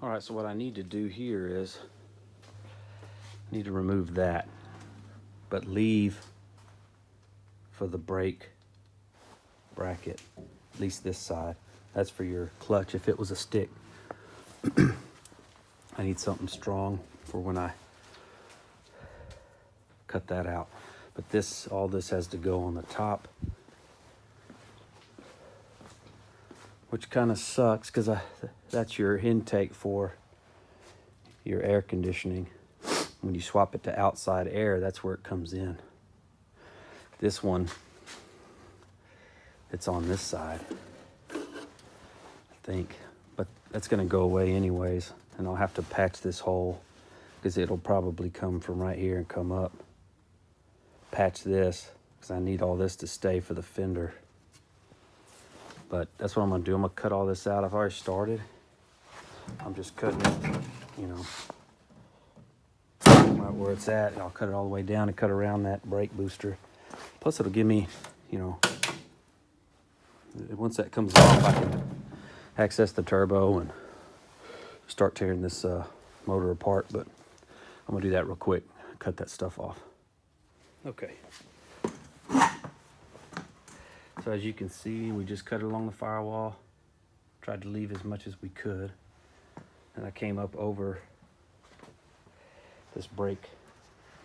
All right, so what I need to do here is I need to remove that, but leave for the brake bracket, at least this side. That's for your clutch if it was a stick. I need something strong for when I cut that out. But this, all this has to go on the top, which kind of sucks because that's your intake for your air conditioning. When you swap it to outside air, that's where it comes in. This one, it's on this side, I think, but that's gonna go away anyways, and I'll have to patch this hole because it'll probably come from right here and come up. Patch this because I need all this to stay for the fender. But that's what I'm gonna do. I'm gonna cut all this out. I've already started. I'm just cutting it, you know, right where it's at, and I'll cut it all the way down and cut around that brake booster. Plus it'll give me, you know, once that comes off, I can access the turbo and start tearing this motor apart. But I'm gonna do that real quick, cut that stuff off. Okay. So as you can see, we just cut it along the firewall, tried to leave as much as we could, and I came up over this brake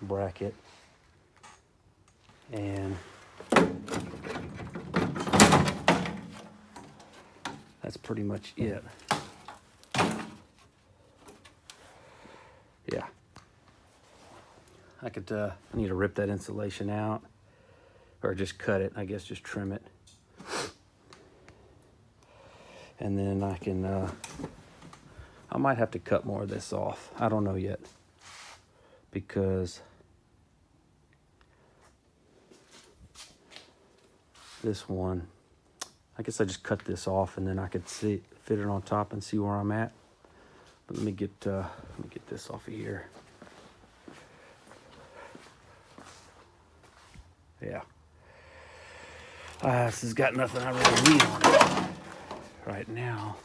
bracket, and that's pretty much it. Yeah. I need to rip that insulation out, or just cut it, I guess just trim it. And then I can, I might have to cut more of this off. I don't know yet, because this one, I guess I just cut this off and then I could fit it on top and see where I'm at. But let me get this off of here. Yeah. This has got nothing I really need on it right now.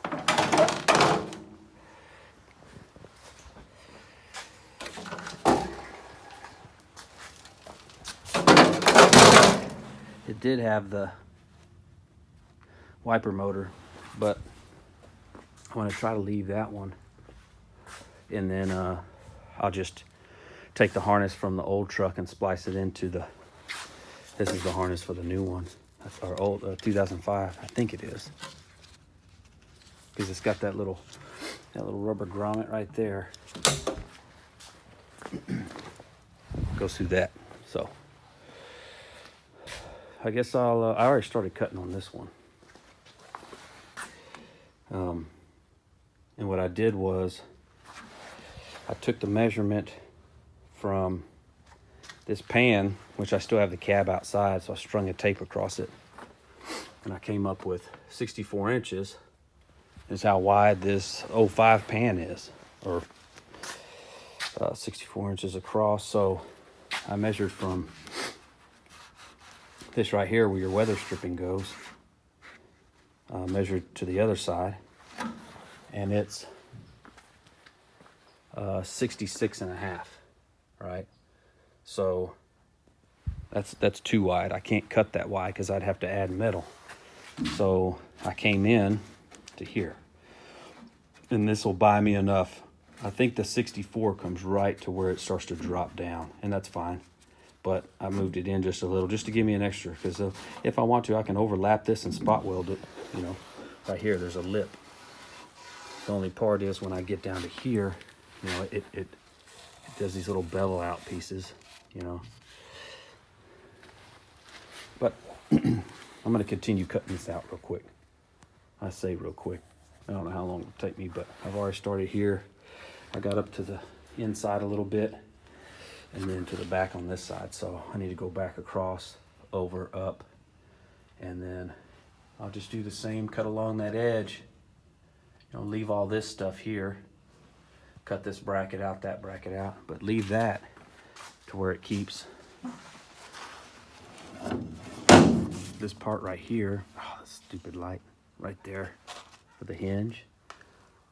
It did have the wiper motor, but I'm going to try to leave that one. And then I'll just take the harness from the old truck and splice it into the, this is the harness for the new one. That's our old 2005, I think it is. Because it's got that little rubber grommet right there. Goes through that. So I guess I already started cutting on this one. And what I did was I took the measurement from this pan, which I still have the cab outside, so I strung a tape across it. And I came up with 64 inches is how wide this 05 pan is, or 64 inches across. So I measured from this right here where your weather stripping goes, measured to the other side, and it's 66 and a half, right? So that's too wide. I can't cut that wide because I'd have to add metal. So I came in to here, and this will buy me enough. I think the 64 comes right to where it starts to drop down, and that's fine. But I moved it in just a little, just to give me an extra, because if I want to, I can overlap this and spot weld it. You know, right here, there's a lip. The only part is when I get down to here, you know, it does these little bevel out pieces, you know. But I'm going to continue cutting this out real quick. I say real quick. I don't know how long it'll take me, but I've already started here. I got up to the inside a little bit, and then to the back on this side. So I need to go back across, over, up, and then I'll just do the same, cut along that edge. You know, leave all this stuff here. Cut this bracket out, that bracket out, but leave that to where it keeps this part right here. Oh, this stupid light right there for the hinge,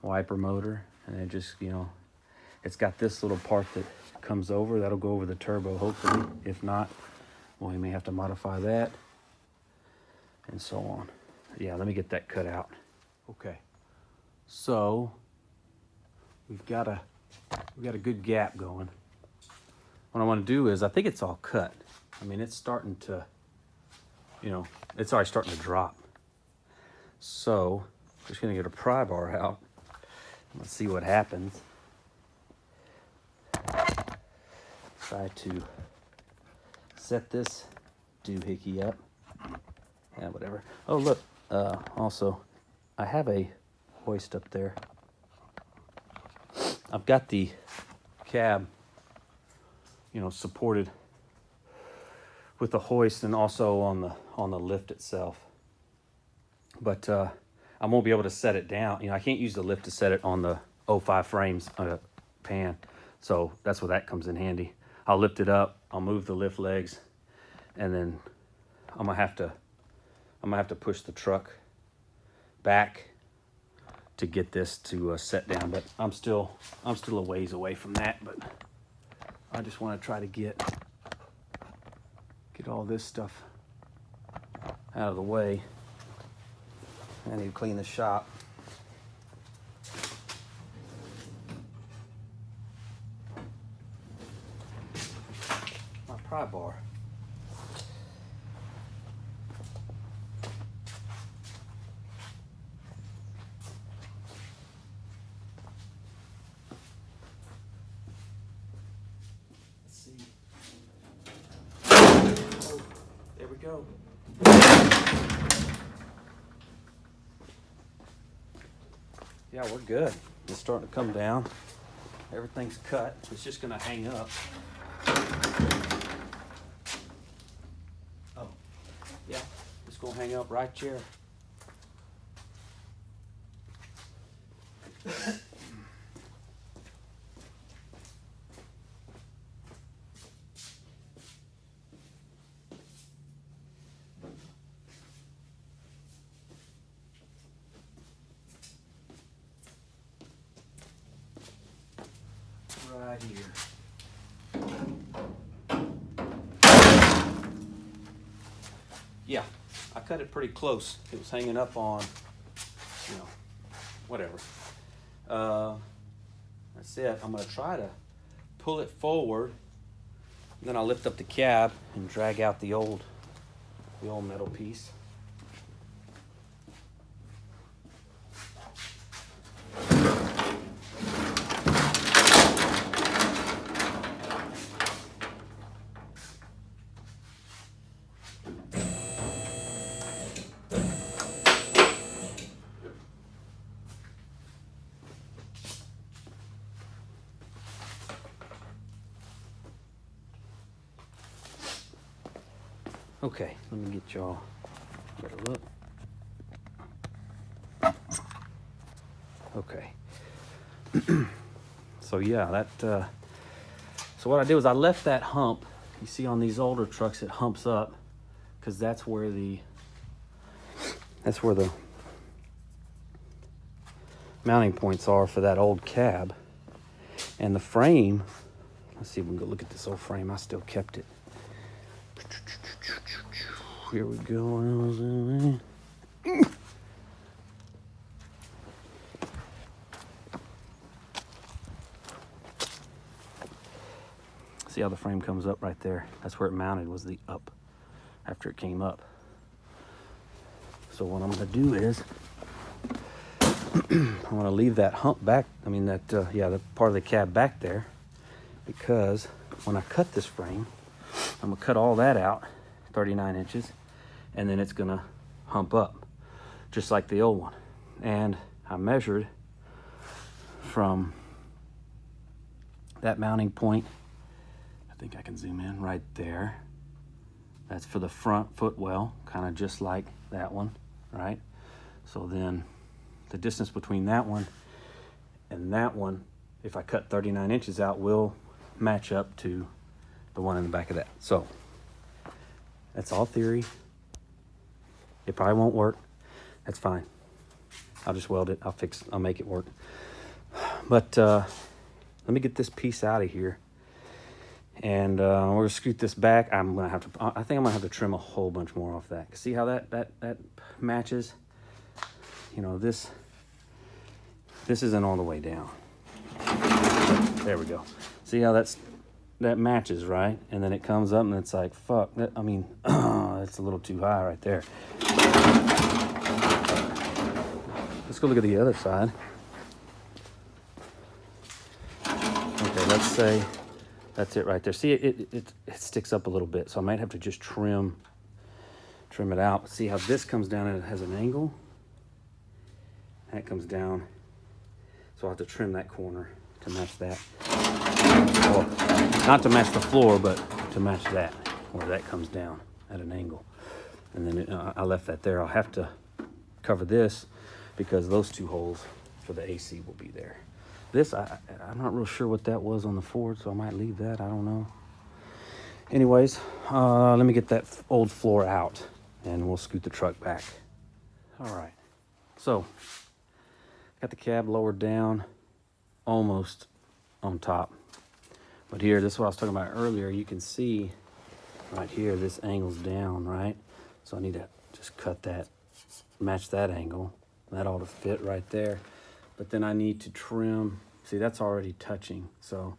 wiper motor, and it just, you know, it's got this little part that comes over. That'll go over the turbo, hopefully. If not, well, we may have to modify that, and so on. Yeah, let me get that cut out. Okay, so we've got a good gap going. What I want to do is, I think it's all cut. I mean, it's starting to, you know, it's already starting to drop. So I'm just gonna get a pry bar out. Let's see what happens. Try to set this doohickey up. Yeah, whatever. Oh, look. Also, I have a hoist up there. I've got the cab, you know, supported with the hoist and also on the lift itself. But I won't be able to set it down. You know, I can't use the lift to set it on the 05 frames pan. So that's where that comes in handy. I'll lift it up. I'll move the lift legs, and then I'm gonna have to push the truck back to get this to set down. But I'm still a ways away from that. But I just want to try to get all this stuff out of the way. I need to clean the shop. My pry bar. Let's see. Oh, there we go. Yeah, we're good. It's starting to come down. Everything's cut. It's just gonna hang up. Oh, yeah, it's gonna hang up right here. Right here. Yeah, I cut it pretty close. It was hanging up on, you know, whatever. That's it. I'm gonna try to pull it forward, and then I'll lift up the cab and drag out the old metal piece. Okay, let me get y'all a better look. Okay. So yeah, that. So what I did was I left that hump. You see on these older trucks, it humps up because that's where the mounting points are for that old cab. And the frame. Let's see if we can go look at this old frame. I still kept it. Here we go. See how the frame comes up right there? That's where it mounted, was the up after it came up. So what I'm gonna do is I'm gonna leave that hump back. I mean that, the part of the cab back there, because when I cut this frame, I'm gonna cut all that out, 39 inches, and then it's gonna hump up, just like the old one. And I measured from that mounting point, I think I can zoom in right there. That's for the front footwell, kind of just like that one, right? So then the distance between that one and that one, if I cut 39 inches out, will match up to the one in the back of that. So that's all theory. It probably won't work. That's fine. I'll just weld it. I'll make it work. But let me get this piece out of here. And we're gonna scoot this back. I think I'm gonna have to trim a whole bunch more off that. See how that matches? You know, this isn't all the way down. There we go. See how that matches, right? And then it comes up and it's like, fuck, I mean, it's a little too high right there. Let's go look at the other side. Okay, let's say that's it right there. See, it sticks up a little bit, so I might have to just trim it out. See how this comes down and it has an angle? That comes down, so I'll have to trim that corner to match that. Well, not to match the floor, but to match that, where that comes down at an angle. And then I left that there. I'll have to cover this because those two holes for the AC will be there. This, I'm not real sure what that was on the Ford, so I might leave that. I don't know. Anyways, let me get that old floor out, and we'll scoot the truck back. All right. So, got the cab lowered down, almost on top. But here, this is what I was talking about earlier. You can see right here, this angle's down, right? So I need to just cut that, match that angle. That ought to fit right there. But then I need to trim. See, that's already touching. So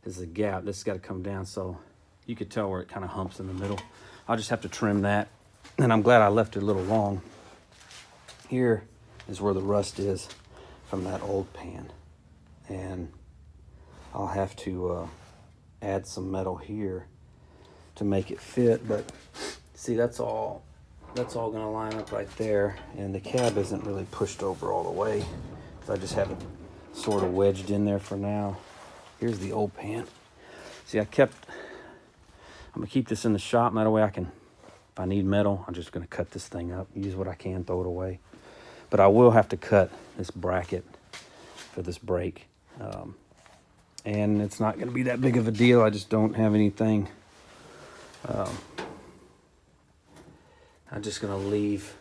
there's a gap. This has got to come down. So you could tell where it kind of humps in the middle. I'll just have to trim that. And I'm glad I left it a little long. Here is where the rust is from that old pan. And I'll have to add some metal here to make it fit. But see, that's all gonna line up right there. And the cab isn't really pushed over all the way. So I just have it sort of wedged in there for now. Here's the old pan. See, I'm gonna keep this in the shop, and that way I can, if I need metal, I'm just gonna cut this thing up, use what I can, throw it away. But I will have to cut this bracket for this brake. And it's not gonna be that big of a deal. I just don't have anything. I'm just gonna leave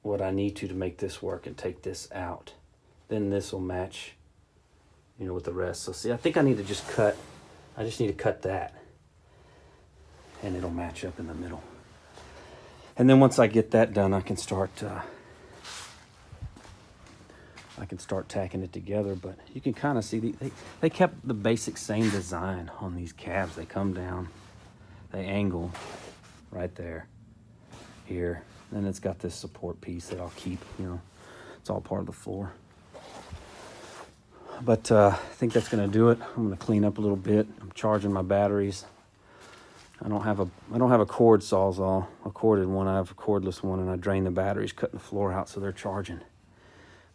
what I need to make this work and take this out. Then this will match, you know, with the rest. So see, I think I need to just cut, I just need to cut that, and it'll match up in the middle. And then once I get that done, I can start tacking it together. But you can kind of see they kept the basic same design on these cabs. They come down, they angle right there, here. Then it's got this support piece that I'll keep, you know, it's all part of the floor. But I think that's gonna do it. I'm gonna clean up a little bit. I'm charging my batteries. I don't have a cord sawzall, a corded one. I have a cordless one, and I drain the batteries, cutting the floor out so they're charging.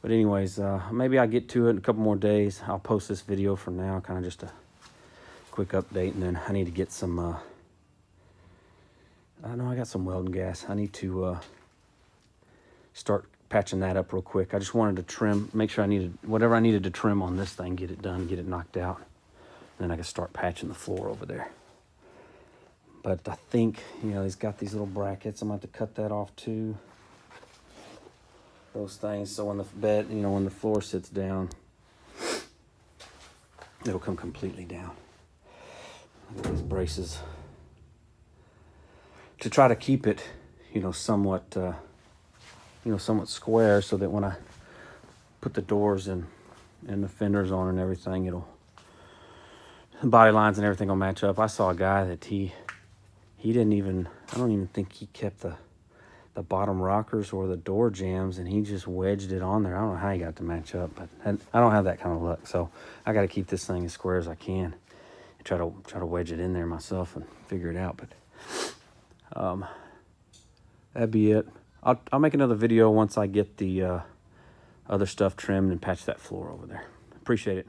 But anyways, maybe I'll get to it in a couple more days. I'll post this video for now, kind of just a quick update, and then I need to get some, I know I got some welding gas. I need to start patching that up real quick. I just wanted to trim, make sure I needed, whatever I needed to trim on this thing, get it done, get it knocked out. And then I can start patching the floor over there. But I think, you know, he's got these little brackets. I'm going to have to cut that off too. Those things, so when the bed, you know, when the floor sits down, it'll come completely down. Look at these braces. To try to keep it, you know, somewhat square, so that when I put the doors and the fenders on and everything, the body lines and everything will match up. I saw a guy that he didn't even, I don't even think he kept the bottom rockers or the door jambs, and he just wedged it on there. I don't know how he got to match up, but I don't have that kind of luck. So I got to keep this thing as square as I can and try to wedge it in there myself and figure it out. But that'd be it. I'll make another video once I get the other stuff trimmed and patch that floor over there. Appreciate it.